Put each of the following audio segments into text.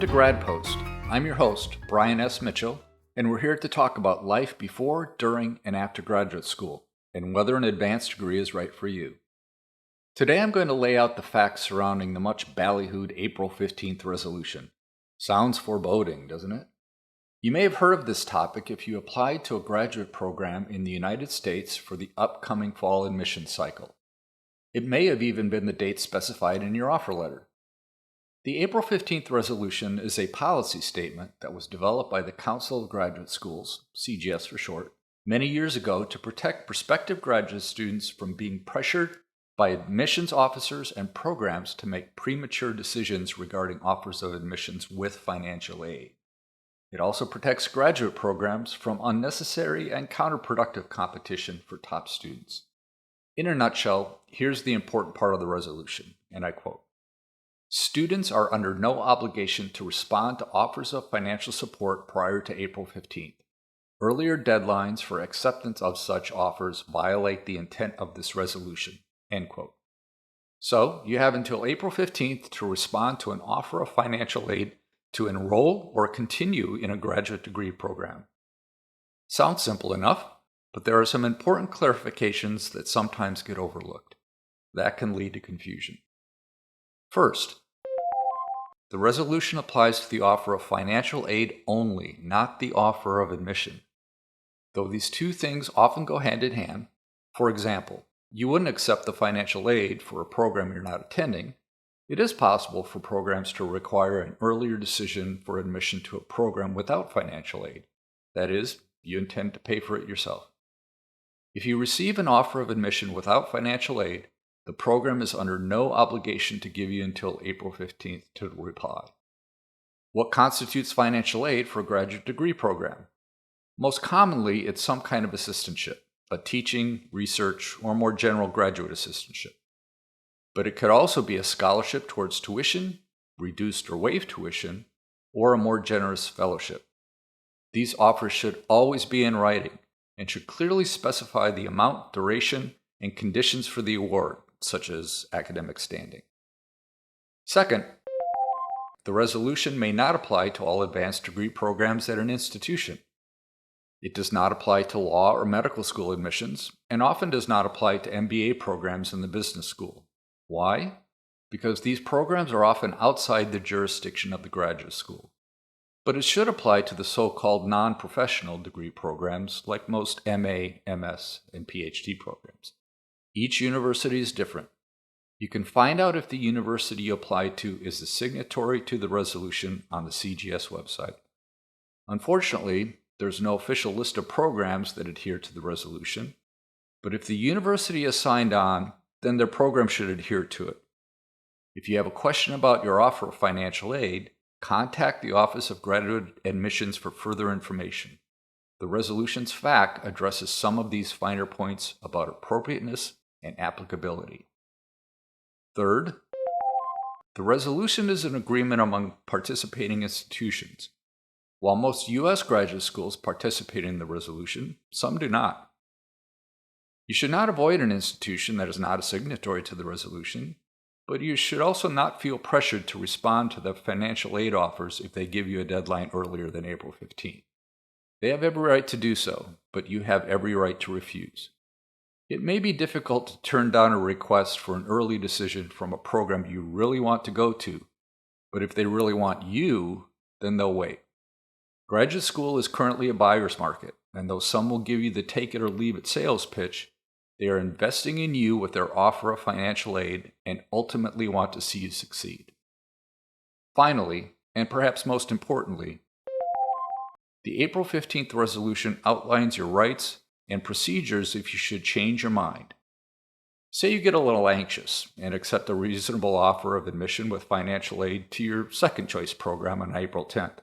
to Grad-post. I'm your host, Brian S. Mitchell, and we're here to talk about life before, during, and after graduate school, and whether an advanced degree is right for you. Today I'm going to lay out the facts surrounding the much ballyhooed April 15th resolution. Sounds foreboding, doesn't it? You may have heard of this topic if you applied to a graduate program in the United States for the upcoming fall admissions cycle. It may have even been the date specified in your offer letter. The April 15th resolution is a policy statement that was developed by the Council of Graduate Schools, CGS for short, many years ago to protect prospective graduate students from being pressured by admissions officers and programs to make premature decisions regarding offers of admissions with financial aid. It also protects graduate programs from unnecessary and counterproductive competition for top students. In a nutshell, here's the important part of the resolution, and I quote, "Students are under no obligation to respond to offers of financial support prior to April 15th. Earlier deadlines for acceptance of such offers violate the intent of this resolution." End quote. So, you have until April 15th to respond to an offer of financial aid to enroll or continue in a graduate degree program. Sounds simple enough, but there are some important clarifications that sometimes get overlooked. That can lead to confusion. First, the resolution applies to the offer of financial aid only, not the offer of admission. Though these two things often go hand in hand, for example, you wouldn't accept the financial aid for a program you're not attending. It is possible for programs to require an earlier decision for admission to a program without financial aid. That is, you intend to pay for it yourself. If you receive an offer of admission without financial aid, the program is under no obligation to give you until April 15th to reply. What constitutes financial aid for a graduate degree program? Most commonly, it's some kind of assistantship, a teaching, research, or more general graduate assistantship. But it could also be a scholarship towards tuition, reduced or waived tuition, or a more generous fellowship. These offers should always be in writing and should clearly specify the amount, duration, and conditions for the award, such as academic standing. Second, the resolution may not apply to all advanced degree programs at an institution. It does not apply to law or medical school admissions, and often does not apply to MBA programs in the business school. Why? Because these programs are often outside the jurisdiction of the graduate school. But it should apply to the so-called non-professional degree programs like most MA, MS, and PhD programs. Each university is different. You can find out if the university you apply to is a signatory to the resolution on the CGS website. Unfortunately, there's no official list of programs that adhere to the resolution, but if the university is signed on, then their program should adhere to it. If you have a question about your offer of financial aid, contact the Office of Graduate Admissions for further information. The resolution's FAQ addresses some of these finer points about appropriateness and applicability. Third, the resolution is an agreement among participating institutions. While most U.S. graduate schools participate in the resolution, some do not. You should not avoid an institution that is not a signatory to the resolution, but you should also not feel pressured to respond to the financial aid offers if they give you a deadline earlier than April 15th. They have every right to do so, but you have every right to refuse. It may be difficult to turn down a request for an early decision from a program you really want to go to, but if they really want you, then they'll wait. Graduate school is currently a buyer's market, and though some will give you the take it or leave it sales pitch, they are investing in you with their offer of financial aid and ultimately want to see you succeed. Finally, and perhaps most importantly, the April 15th resolution outlines your rights and procedures if you should change your mind. Say you get a little anxious and accept a reasonable offer of admission with financial aid to your second choice program on April 10th,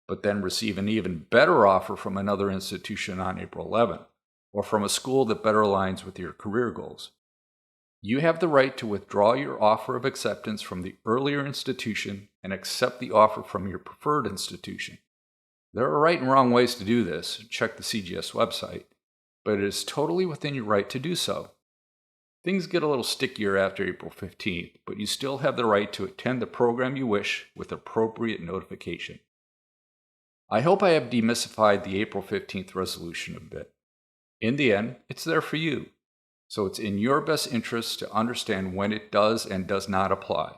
but then receive an even better offer from another institution on April 11th, or from a school that better aligns with your career goals. You have the right to withdraw your offer of acceptance from the earlier institution and accept the offer from your preferred institution. There are right and wrong ways to do this. Check the CGS website. But it is totally within your right to do so. Things get a little stickier after April 15th, but you still have the right to attend the program you wish with appropriate notification. I hope I have demystified the April 15th resolution a bit. In the end, it's there for you, so it's in your best interest to understand when it does and does not apply.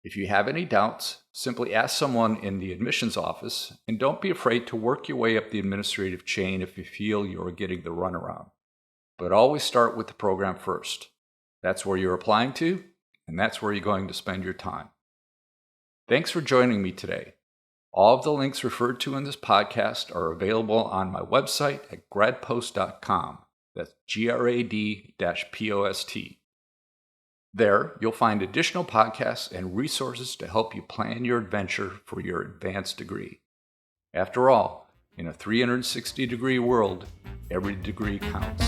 If you have any doubts, simply ask someone in the admissions office, and don't be afraid to work your way up the administrative chain if you feel you're getting the runaround. But always start with the program first. That's where you're applying to, and that's where you're going to spend your time. Thanks for joining me today. All of the links referred to in this podcast are available on my website at grad-post.com. That's grad-post. There, you'll find additional podcasts and resources to help you plan your adventure for your advanced degree. After all, in a 360-degree world, every degree counts.